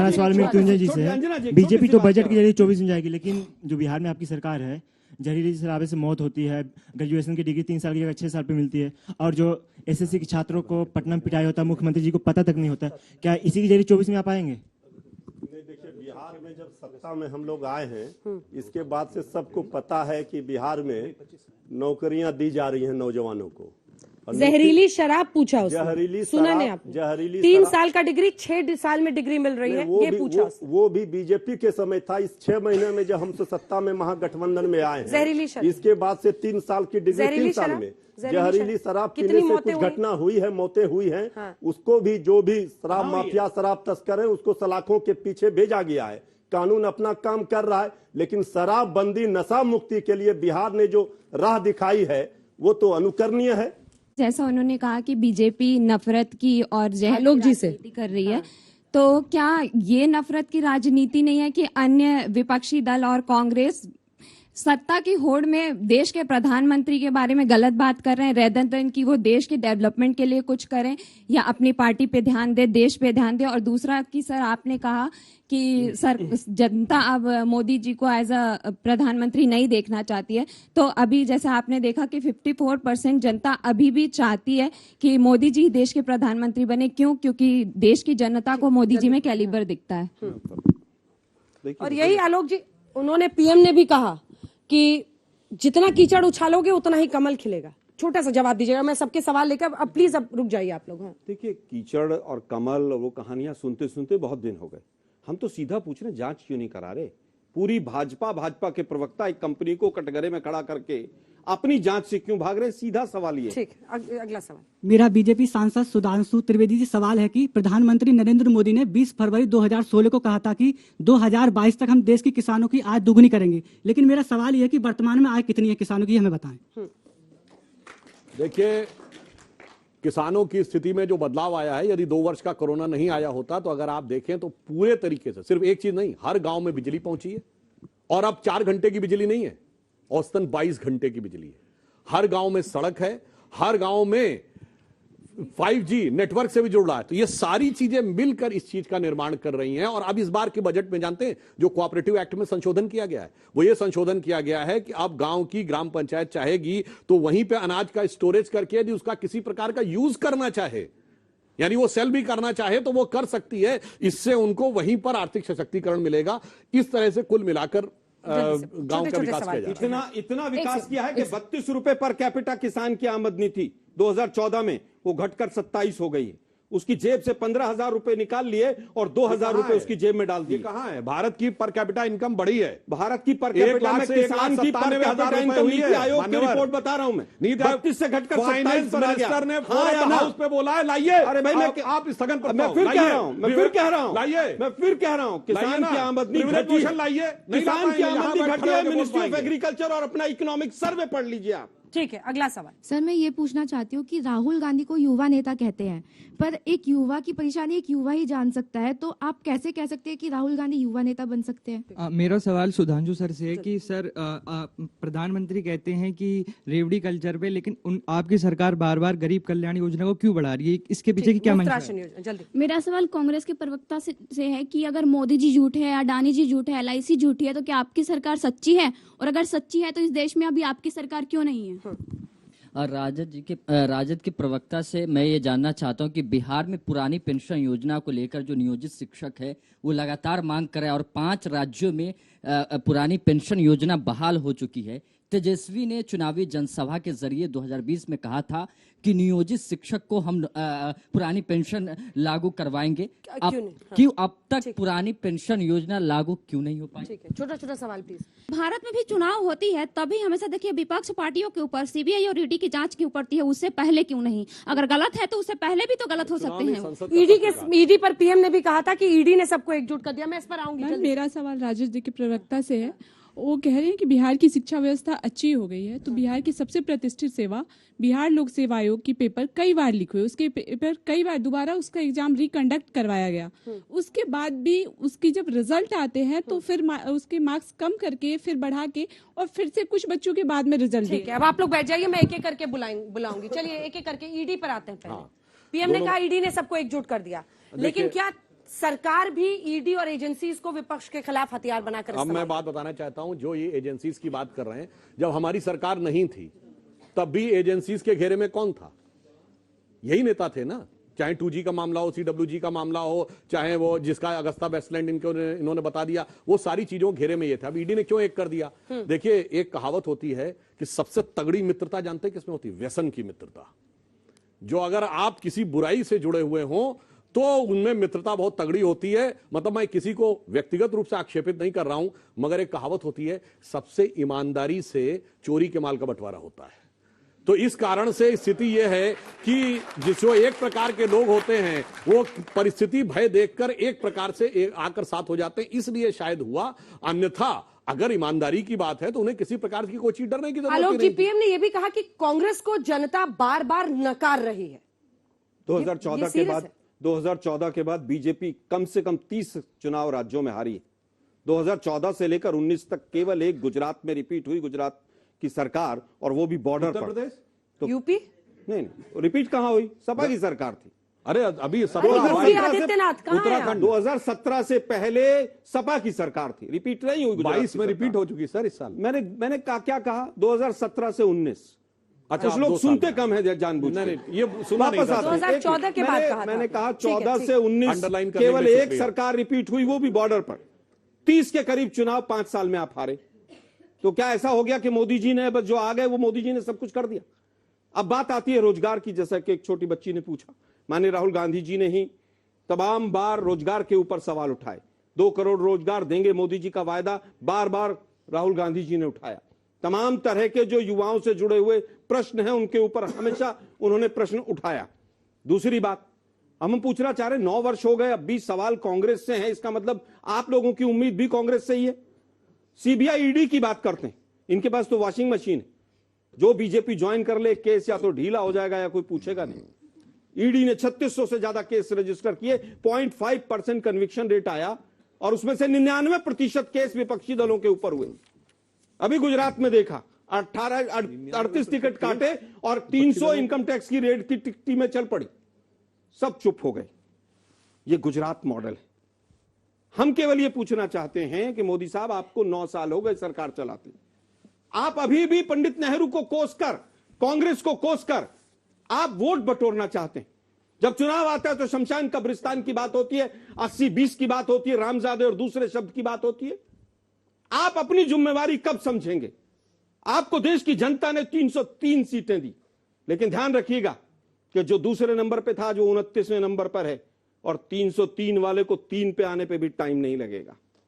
हमारा सवाल मृत्युंजय जी से है। बीजेपी तो बजट के जरिए 24 में जाएगी, लेकिन जो बिहार में आपकी सरकार है, जहरीली शराबे से मौत होती है, ग्रेजुएशन की डिग्री 3 साल की जगह 6 साल पे मिलती है, और जो एसएससी के छात्रों को पटना में पिटाई होता है, मुख्यमंत्री जी को पता तक नहीं होता। क्या इसी के जरिए 24 में आ पाएंगे? देखिए, बिहार में जब सत्ता में हम लोग आए हैं, इसके बाद से सबको पता है कि बिहार में नौकरियां दी जा रही हैं नौजवानों को। जहरीली शराब पूछा उसने, जहरीली सुना नहीं आप? जहरीली 3 साल का डिग्री 6 साल में डिग्री मिल रही है, ये पूछा वो भी बीजेपी के समय था। इस 6 महीने में जब हमसे सत्ता में महागठबंधन में आए हैं, जहरीली शराब, इसके बाद से 3 साल की डिग्री 3 साल में जहरीली शराब पीने से कुछ घटना हुई है, मौतें हुई हैं। हाँ। उसको भी जो भी शराब माफिया, शराब तस्कर है, उसको सलाखों के पीछे भेजा गया है। कानून अपना काम कर रहा है, लेकिन शराब बंदी, नशा मुक्ति के लिए बिहार ने जो राह दिखाई है वो तो अनुकरणीय है। जैसा उन्होंने कहा कि बीजेपी नफरत की और जहलोग जी से कर रही है, तो क्या ये नफरत की राजनीति नहीं है कि अन्य विपक्षी दल और कांग्रेस सत्ता की होड़ में देश के प्रधानमंत्री के बारे में गलत बात कर रहे हैं, रेदर देन कि वो देश के डेवलपमेंट के लिए कुछ करें या अपनी पार्टी पे ध्यान दे, देश पे ध्यान दे? और दूसरा कि सर, आपने कहा कि सर जनता अब मोदी जी को एज अ प्रधानमंत्री नहीं देखना चाहती है, तो अभी जैसे आपने देखा कि 54% जनता अभी भी चाहती है कि मोदी जी देश के प्रधानमंत्री बने। क्यों? क्योंकि देश की जनता को मोदी जी में कैलिबर दिखता है। और यही आलोक जी, उन्होंने पीएम ने भी कहा कि जितना कीचड़ उछालोगे उतना ही कमल खिलेगा। छोटा सा जवाब दीजिएगा, मैं सबके सवाल लेकर, अब प्लीज अब रुक जाइए आप लोग। हाँ, देखिए, कीचड़ और कमल वो कहानियां सुनते सुनते बहुत दिन हो गए। हम तो सीधा पूछ रहे, जांच क्यों नहीं करा रहे? पूरी भाजपा के प्रवक्ता एक कंपनी को कटघरे में खड़ा करके अपनी जांच से क्यों भाग रहे? सीधा सवाल ये। ठीक, अगला सवाल मेरा बीजेपी सांसद सुधांशु त्रिवेदी जी सवाल है कि प्रधानमंत्री नरेंद्र मोदी ने 20 फरवरी 2016 को कहा था कि 2022 तक हम देश के किसानों की आय दुगुनी करेंगे, लेकिन मेरा सवाल यह है कि वर्तमान में आय कितनी है किसानों की, हमें बताएं। देखिए, किसानों की स्थिति में जो बदलाव आया है, यदि 2 वर्ष का कोरोना नहीं आया होता तो अगर आप देखें तो पूरे तरीके से, सिर्फ एक चीज नहीं, हर गांव में बिजली पहुंची है। और अब 4 घंटे की बिजली नहीं है, औसतन 22 घंटे की बिजली है। हर गांव में सड़क है, हर गांव में 5G नेटवर्क से भी जुड़ रहा है। तो ये सारी चीजें मिलकर इस चीज का निर्माण कर रही हैं। और अब इस बार के बजट में जानते हैं, जो कोऑपरेटिव एक्ट में संशोधन किया गया है, वो ये संशोधन किया गया है कि अब गांव की ग्राम पंचायत चाहेगी तो वहीं पे अनाज का स्टोरेज करके यदि उसका किसी प्रकार का यूज करना चाहे, यानी वो सेल भी करना चाहे तो वो कर सकती है। इससे उनको वहीं पर आर्थिक सशक्तिकरण मिलेगा। इस तरह से कुल मिलाकर गांव का विकास किया जाएगा। इतना विकास किया है कि 32 रुपए पर कैपिटा किसान की आमदनी थी 2014 में, वो घटकर 27 हो गई है। उसकी जेब से 15,000 रुपए निकाल लिए और 2,000 रुपए उसकी जेब में डाल दिए। कहां है? भारत की पर कैपिटा इनकम बढ़ी है। भारत की पर कैपिटा में किसान की per capita income NITI Aayog की रिपोर्ट बता रहा हूं मैं, 32 से घटकर 27 पर आ गया। ने हाउस पे बोला है लाइए। अरे भाई, आप स्थगन पर, मैं फिर कह रहा हूं, लाइए, मैं फिर कह रहा हूं, किसान की आमदनी घटी है, लाइए, किसान की आमदनी घटी है। मिनिस्ट्री ऑफ एग्रीकल्चर और अपना इकोनॉमिक सर्वे पढ़ लीजिए आप। ठीक है, अगला सवाल। सर, मैं ये पूछना चाहती हूँ कि राहुल गांधी को युवा नेता कहते हैं, पर एक युवा की परेशानी एक युवा ही जान सकता है, तो आप कैसे कह सकते हैं कि राहुल गांधी युवा नेता बन सकते हैं? मेरा सवाल सुधांशु सर से है कि सर, प्रधानमंत्री कहते हैं कि रेवड़ी कल्चर पे, लेकिन आपकी सरकार बार बार गरीब कल्याण योजना को क्यों बढ़ा रही है? इसके पीछे की क्या मंशा है? मेरा सवाल कांग्रेस के प्रवक्ता से है कि अगर मोदी जी झूठे हैं, अडानी जी झूठे हैं, LIC झूठी है, तो क्या आपकी सरकार सच्ची है? और अगर सच्ची है तो इस देश में अभी आपकी सरकार क्यों नहीं है? और राजद के प्रवक्ता से मैं ये जानना चाहता हूं कि बिहार में पुरानी पेंशन योजना को लेकर जो नियोजित शिक्षक है वो लगातार मांग कर रहा है और 5 राज्यों में पुरानी पेंशन योजना बहाल हो चुकी है। तेजस्वी ने चुनावी जनसभा के जरिए 2020 में कहा था कि नियोजित शिक्षक को हम पुरानी पेंशन लागू करवाएंगे। क्यों अब तक पुरानी पेंशन योजना लागू क्यों नहीं हो पाई? ठीक है, छोटा छोटा सवाल प्लीज। भारत में भी चुनाव होती है तभी हमेशा देखिए विपक्ष पार्टियों के ऊपर CBI और ED की जांच क्यों पड़ती है, उससे पहले क्यों नहीं? अगर गलत है तो उससे पहले भी तो गलत हो सकते हैं। ED पर PM ने भी कहा था कि ED ने सबको एकजुट कर दिया। मैं इस पर आऊंगी। मेरा सवाल राजेश जी के प्रवक्ता से है। वो कह रहे हैं कि बिहार की शिक्षा व्यवस्था अच्छी हो गई है, तो बिहार की सबसे प्रतिष्ठित सेवा बिहार लोक सेवा आयोग की पेपर कई बार लीक हुए, उसके पेपर कई बार दोबारा उसका एग्जाम रिकंडक्ट करवाया गया, उसके बाद भी उसकी जब रिजल्ट आते हैं तो फिर उसके मार्क्स कम करके फिर बढ़ा के और फिर से कुछ बच्चों के बाद में रिजल्ट। ठीक है, अब आप लोग बैठ जाइए, मैं एक एक करके बुलाऊंगी। चलिए एक एक करके ED पर आते हैं। पहले PM ने कहा ED ने सबको एकजुट कर दिया, लेकिन क्या सरकार भी ईडी और एजेंसीज को विपक्ष के खिलाफ हथियार बनाकर अब मैं बात बताना चाहता हूं, जो ये एजेंसीज की बात कर रहे हैं, जब हमारी सरकार नहीं थी तब भी एजेंसीज के घेरे में कौन था? यही नेता थे ना। चाहे 2G का मामला हो, CWG का मामला हो, चाहे वो जिसका अगस्ता वेस्टलैंड इन्होंने बता दिया, वो सारी चीजों घेरे में ये था। अब ईडी ने क्यों एक कर दिया? देखिए, एक कहावत होती है कि सबसे तगड़ी मित्रता जानते किसमें होती है? व्यसन की मित्रता। जो अगर आप किसी बुराई से जुड़े हुए हो तो उनमें मित्रता बहुत तगड़ी होती है। मतलब मैं किसी को व्यक्तिगत रूप से आक्षेपित नहीं कर रहा हूं, मगर एक कहावत होती है, सबसे ईमानदारी से चोरी के माल का बंटवारा होता है। तो इस कारण से स्थिति यह है कि जो एक प्रकार के लोग होते हैं वो परिस्थिति भय देखकर एक प्रकार से आकर साथ हो जाते हैं, इसलिए शायद हुआ। अन्यथा अगर ईमानदारी की बात है तो उन्हें किसी प्रकार की कोई चीज डरने की जरूरत नहीं। आलोक जी, पीएम ने यह भी कहा कि कांग्रेस को जनता बार बार नकार रही है। 2014 के बाद बीजेपी कम से कम 30 चुनाव राज्यों में हारी है। 2014 से लेकर 19 तक केवल एक गुजरात में रिपीट हुई, गुजरात की सरकार, और वो भी बॉर्डर पर। उत्तर प्रदेश, तो यूपी नहीं, रिपीट कहां हुई? सपा की सरकार थी। अरे अभी आदित्यनाथ कहां है? उत्तराखंड 2017 से पहले सपा की सरकार थी, रिपीट नहीं हुई। 22 में रिपीट हो चुकी सर इस साल। मैंने क्या कहा? 2017 से 19। अच्छा, कुछ लोग सुनते कम है जानबूझ के। ये सुना नहीं था। 2014 के बाद कहा था। मैंने कहा 14 से 19 केवल एक सरकार रिपीट हुई, वो भी बॉर्डर पर। 30 के करीब चुनाव 5 साल में आप हारे। तो क्या ऐसा हो गया कि मोदी जी ने बस जो आ गए वो मोदी जी ने सब कुछ कर दिया? अब बात आती है रोजगार की, जैसा कि एक छोटी बच्ची ने पूछा। माननीय राहुल गांधी जी ने ही तमाम बार रोजगार के ऊपर सवाल उठाए। 2 करोड़ रोजगार देंगे मोदी जी का वायदा बार बार राहुल गांधी जी ने उठाया। तमाम तरह के जो युवाओं से जुड़े हुए प्रश्न हैं उनके ऊपर हमेशा उन्होंने प्रश्न उठाया। दूसरी बात, हम पूछना चाह रहे, 9 वर्ष हो गए, अब भी सवाल कांग्रेस से है, इसका मतलब आप लोगों की उम्मीद भी कांग्रेस से ही है। सीबीआई ईडी की बात करते हैं, इनके पास तो वॉशिंग मशीन है। जो बीजेपी ज्वाइन कर ले, केस या तो ढीला हो जाएगा या कोई पूछेगा नहीं। ईडी ने 3600 से ज्यादा केस रजिस्टर किए, 0.5% कन्विक्शन रेट आया, और उसमें से 99% केस विपक्षी दलों के ऊपर हुए। अभी गुजरात में देखा, 38 टिकट काटे और 300 इनकम टैक्स की रेड की टिकटी में चल पड़ी, सब चुप हो गए। ये गुजरात मॉडल है। हम केवल ये पूछना चाहते हैं कि मोदी साहब, आपको 9 साल हो गए सरकार चलाते, आप अभी भी पंडित नेहरू को कोसकर, कांग्रेस को कोसकर आप वोट बटोरना चाहते हैं। जब चुनाव आता है तो शमशान कब्रिस्तान की बात होती है, 80-20 की बात होती है, रामजादे और दूसरे शब्द की बात होती है। आप अपनी जिम्मेवारी कब समझेंगे? आपको देश की जनता ने 303 सीटें दी, लेकिन ध्यान रखिएगा कि जो दूसरे नंबर पे था, जो 29वें नंबर पर है, और 303 वाले को 3 पे आने पे भी टाइम नहीं लगेगा।